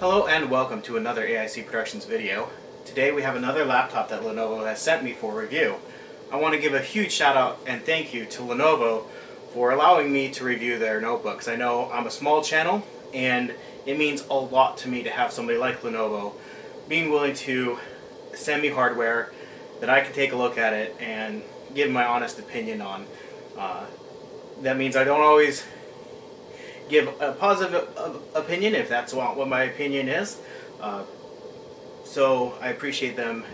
Hello and welcome to another AIC Productions video. Today we have another laptop that Lenovo has sent me for review. I want to give a huge shout out and thank you to Lenovo for allowing me to review their notebooks. I know I'm a small channel and it means a lot to me to have somebody like Lenovo being willing to send me hardware that I can take a look at it and give my honest opinion on. That means I don't always give a positive opinion if that's what my opinion is. So I appreciate them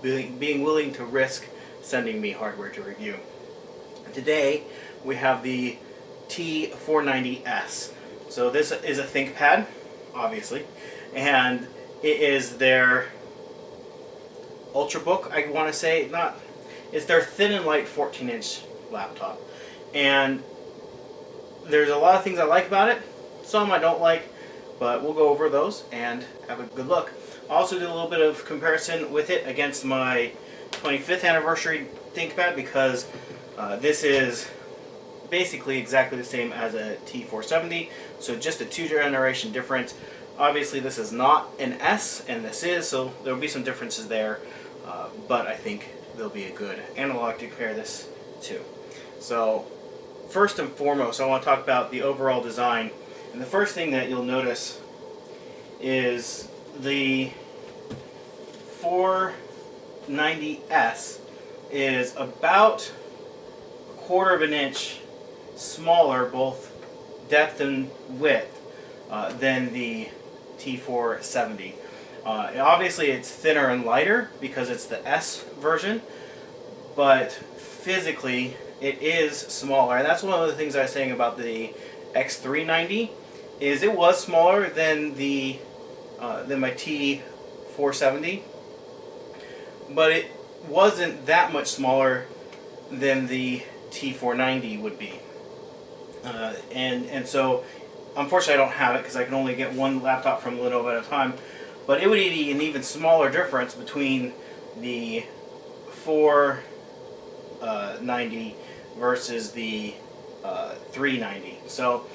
being willing to risk sending me hardware to review. Today we have the T490s. So this is a ThinkPad, obviously, and it is their Ultrabook, I want to say. It's their thin and light 14-inch laptop. And there's a lot of things I like about it, some I don't like, but we'll go over those and have a good look. I'll also do a little bit of comparison with it against my 25th anniversary ThinkPad, because this is basically exactly the same as a T470, so just a 2-generation difference. Obviously this is not an S and this is, so there will be some differences there, but I think there'll be a good analog to compare this to. So first and foremost, I want to talk about the overall design. And the first thing that you'll notice is the 490S is about 1/4 of an inch smaller, both depth and width, than the T470. Obviously it's thinner and lighter because it's the S version, but physically it is smaller, and that's one of the things I was saying about the X390, is it was smaller than the my T470, but it wasn't that much smaller than the T490 would be. And so unfortunately I don't have it because I can only get one laptop from Lenovo at a time, but it would be an even smaller difference between the 490 versus the 390. So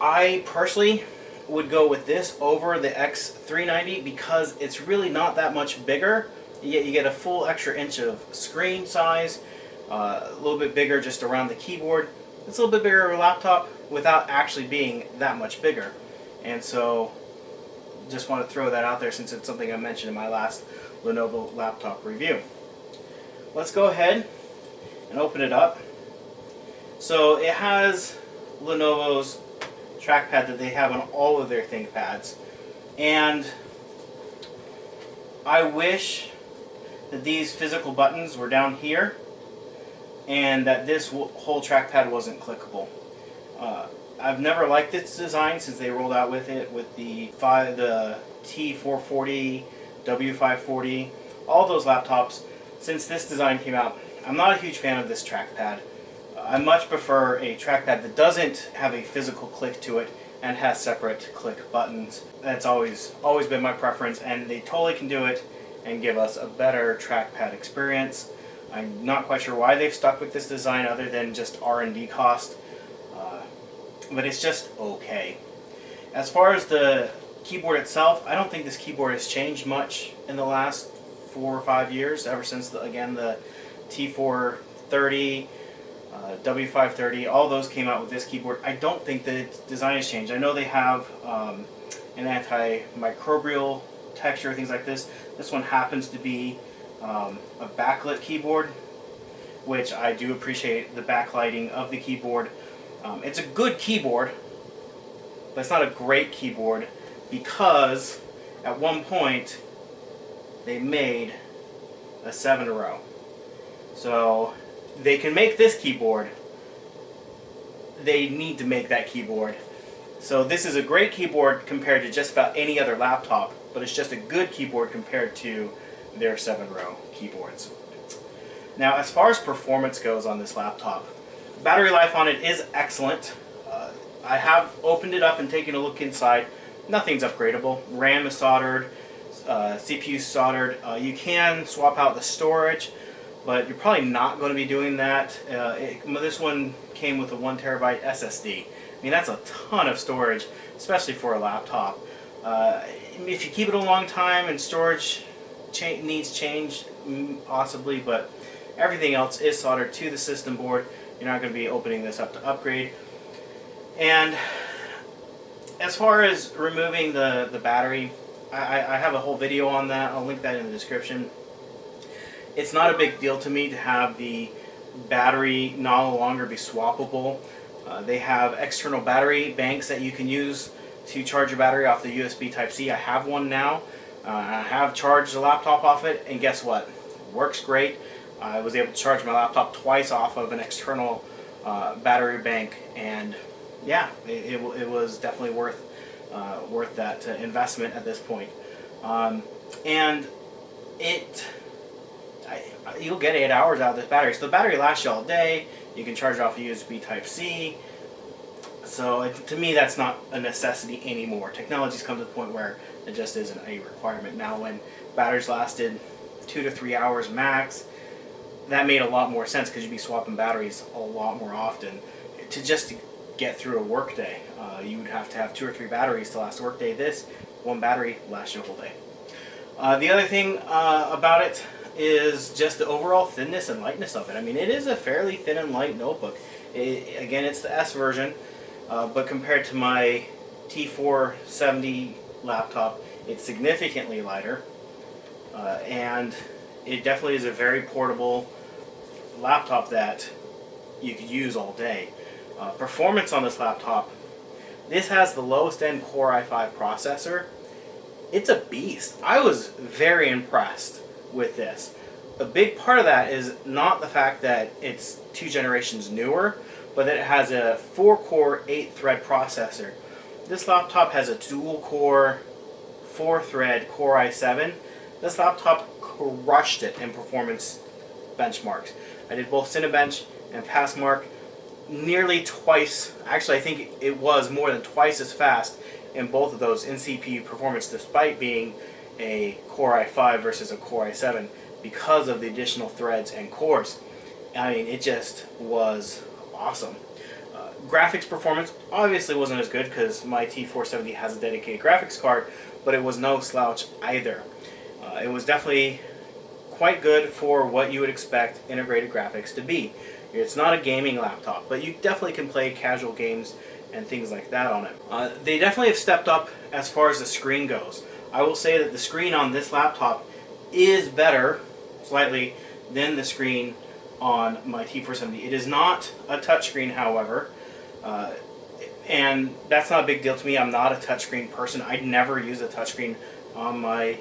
I personally would go with this over the X390 because it's really not that much bigger, yet you get a full extra inch of screen size, a little bit bigger just around the keyboard. It's a little bit bigger of a laptop without actually being that much bigger, and so just want to throw that out there since it's something I mentioned in my last Lenovo laptop review. Let's go ahead and open it up. So it has Lenovo's trackpad that they have on all of their ThinkPads, and I wish that these physical buttons were down here and that this whole trackpad wasn't clickable. I've never liked this design since they rolled out with it with the T440, W540, all those laptops. Since this design came out, I'm not a huge fan of this trackpad. I much prefer a trackpad that doesn't have a physical click to it and has separate click buttons. That's always been my preference, and they totally can do it and give us a better trackpad experience. I'm not quite sure why they've stuck with this design other than just R&D cost, but it's just okay. As far as the keyboard itself, I don't think this keyboard has changed much in the last 4 or 5 years, ever since the T430, W530, all those came out with this keyboard. I don't think the design has changed. I know they have an antimicrobial texture, things like this. This one happens to be a backlit keyboard, which I do appreciate the backlighting of the keyboard. It's a good keyboard, but it's not a great keyboard because at one point they made a 7-row. So they can make this keyboard, they need to make that keyboard. So this is a great keyboard compared to just about any other laptop, but it's just a good keyboard compared to their 7-row keyboards. Now as far as performance goes on this laptop, battery life on it is excellent. I have opened it up and taken a look inside. Nothing's upgradable. RAM is soldered, CPU is soldered. You can swap out the storage, but you're probably not going to be doing that. This one came with a 1 terabyte SSD. I mean, that's a ton of storage, especially for a laptop. If you keep it a long time and storage needs change, possibly, but everything else is soldered to the system board. You're not going to be opening this up to upgrade. And as far as removing the battery, I have a whole video on that. I'll link that in the description. It's not a big deal to me to have the battery no longer be swappable. They have external battery banks that you can use to charge your battery off the USB Type-C. I have one now. I have charged the laptop off it, and guess what? It works great. I was able to charge my laptop twice off of an external battery bank, and yeah, it was definitely worth that investment at this point. And you'll get 8 hours out of this battery. So the battery lasts you all day. You can charge it off a USB Type-C. So to me, that's not a necessity anymore. Technology's come to the point where it just isn't a requirement. Now, when batteries lasted 2 to 3 hours max, that made a lot more sense because you'd be swapping batteries a lot more often. To get through a workday, you would have to have 2 or 3 batteries to last a workday. This one battery lasts you a whole day. The other thing about it is just the overall thinness and lightness of it. I mean, it is a fairly thin and light notebook. Again, it's the S version, but compared to my T470 laptop, it's significantly lighter, and it definitely is a very portable laptop that you could use all day. Performance on this laptop, this has the lowest end Core i5 processor. It's a beast. I was very impressed with this. A big part of that is not the fact that it's 2 generations newer, but that it has a 4-core, 8-thread processor. This laptop has a dual-core, 4-thread Core i7. This laptop crushed it in performance benchmarks. I did both Cinebench and Passmark nearly twice. Actually, I think it was more than twice as fast in both of those in CPU performance, despite being a Core i5 versus a Core i7, because of the additional threads and cores. I mean, it just was awesome. Graphics performance obviously wasn't as good because my T470 has a dedicated graphics card, but it was no slouch either. It was definitely quite good for what you would expect integrated graphics to be. It's not a gaming laptop, but you definitely can play casual games and things like that on it. They definitely have stepped up as far as the screen goes. I will say that the screen on this laptop is better, slightly, than the screen on my T470. It is not a touchscreen, however, and that's not a big deal to me. I'm not a touchscreen person. I'd never use a touchscreen on my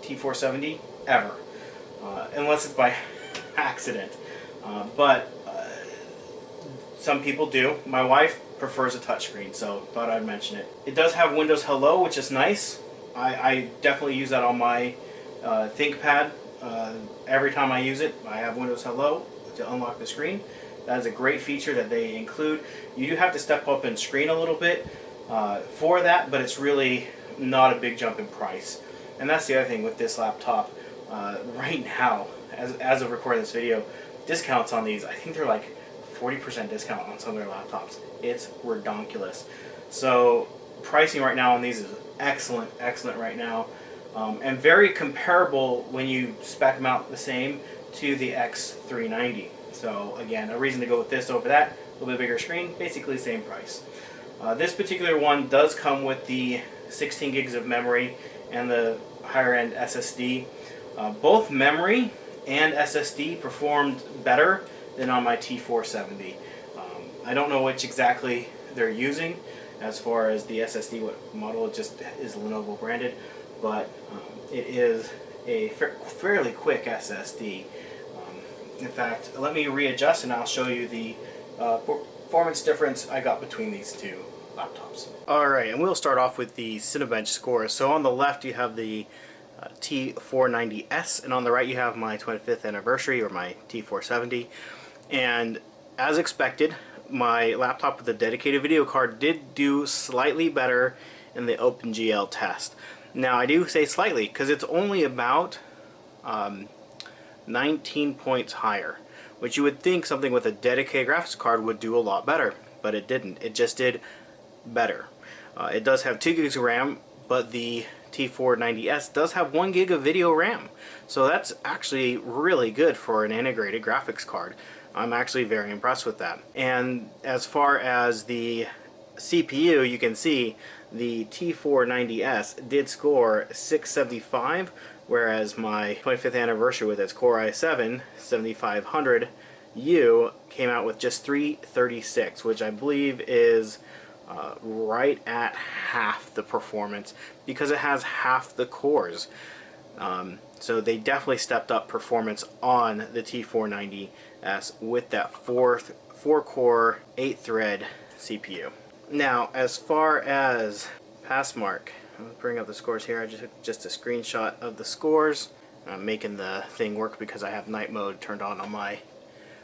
T470, ever, unless it's by accident. But some people do. My wife prefers a touchscreen, so thought I'd mention it. It does have Windows Hello, which is nice. I definitely use that on my ThinkPad. Every time I use it, I have Windows Hello to unlock the screen. That is a great feature that they include. You do have to step up in screen a little bit for that, but it's really not a big jump in price. And that's the other thing with this laptop. Right now, as of recording this video, discounts on these, I think they're like 40% discount on some of their laptops. It's redonkulous. So pricing right now on these is excellent right now, and very comparable when you spec them out the same to the X390. So again, a reason to go with this over that. A little bit bigger screen, basically the same price. This particular one does come with the 16 gigs of memory and the higher end SSD. Both memory and SSD performed better than on my T470. I don't know which exactly they're using as far as the SSD, what model. It just is Lenovo branded, but it is a fairly quick SSD. In fact, let me readjust and I'll show you the performance difference I got between these two laptops. Alright, and we'll start off with the Cinebench Scores. So on the left you have the T490s, and on the right you have my 25th anniversary, or my T470. And as expected, my laptop with a dedicated video card did do slightly better in the OpenGL test. Now I do say slightly because it's only about 19 points higher, which you would think something with a dedicated graphics card would do a lot better, but it didn't. It just did better. It does have 2 gigs of RAM, but the T490s does have 1 gig of video RAM. So that's actually really good for an integrated graphics card. I'm actually very impressed with that. And as far as the CPU, you can see the T490s did score 675, whereas my 25th anniversary with its Core i7 7500U came out with just 336, which I believe is right at half the performance because it has half the cores. So they definitely stepped up performance on the T490s with that 4-core, 8-thread CPU. Now, as far as pass mark, I'll bring up the scores here. I just took just a screenshot of the scores. I'm making the thing work because I have night mode turned on my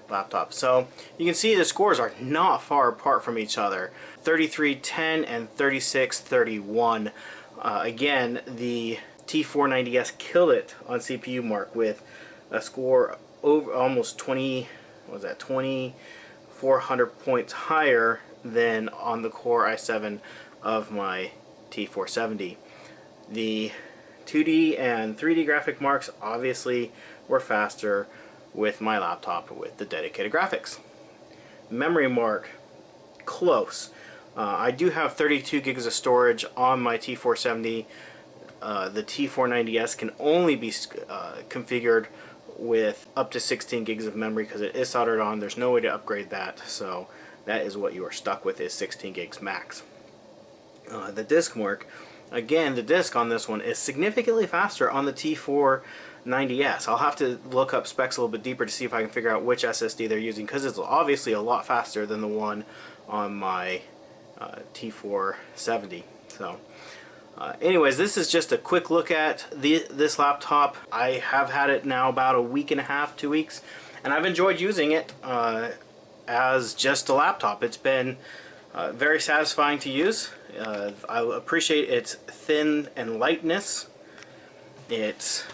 laptop. So you can see the scores are not far apart from each other. 3310 and 3631. Again, the T490s killed it on CPU mark with a score over almost 2,400 points higher than on the Core i7 of my T470. The 2D and 3D graphic marks obviously were faster with my laptop with the dedicated graphics. Memory mark, close. I do have 32 gigs of storage on my T470. The T490s can only be configured with up to 16 gigs of memory because it is soldered on. There's no way to upgrade that, so that is what you are stuck with, is 16 gigs max. The disk mark, again, the disk on this one is significantly faster on the T490s. I'll have to look up specs a little bit deeper to see if I can figure out which SSD they're using, because it's obviously a lot faster than the one on my T470. So anyways, this is just a quick look at this laptop. I have had it now about a week and a half, 2 weeks, and I've enjoyed using it as just a laptop. It's been very satisfying to use. I appreciate its thin and lightness. Its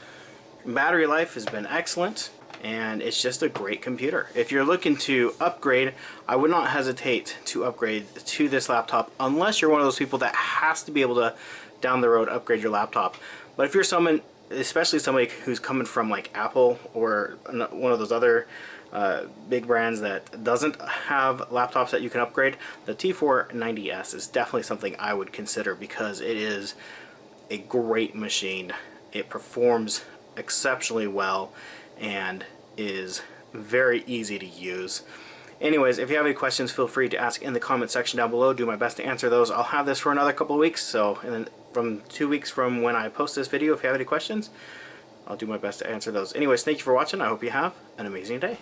battery life has been excellent, and it's just a great computer. If you're looking to upgrade, I would not hesitate to upgrade to this laptop unless you're one of those people that has to be able to down the road upgrade your laptop. But if you're someone, especially somebody who's coming from like Apple or one of those other big brands that doesn't have laptops that you can upgrade, the T490s is definitely something I would consider because it is a great machine. It performs exceptionally well and is very easy to use. Anyways, if you have any questions, feel free to ask in the comment section down below. Do my best to answer those. I'll have this for another couple of weeks, so and then from 2 weeks from when I post this video, if you have any questions, I'll do my best to answer those. Anyways, thank you for watching. I hope you have an amazing day.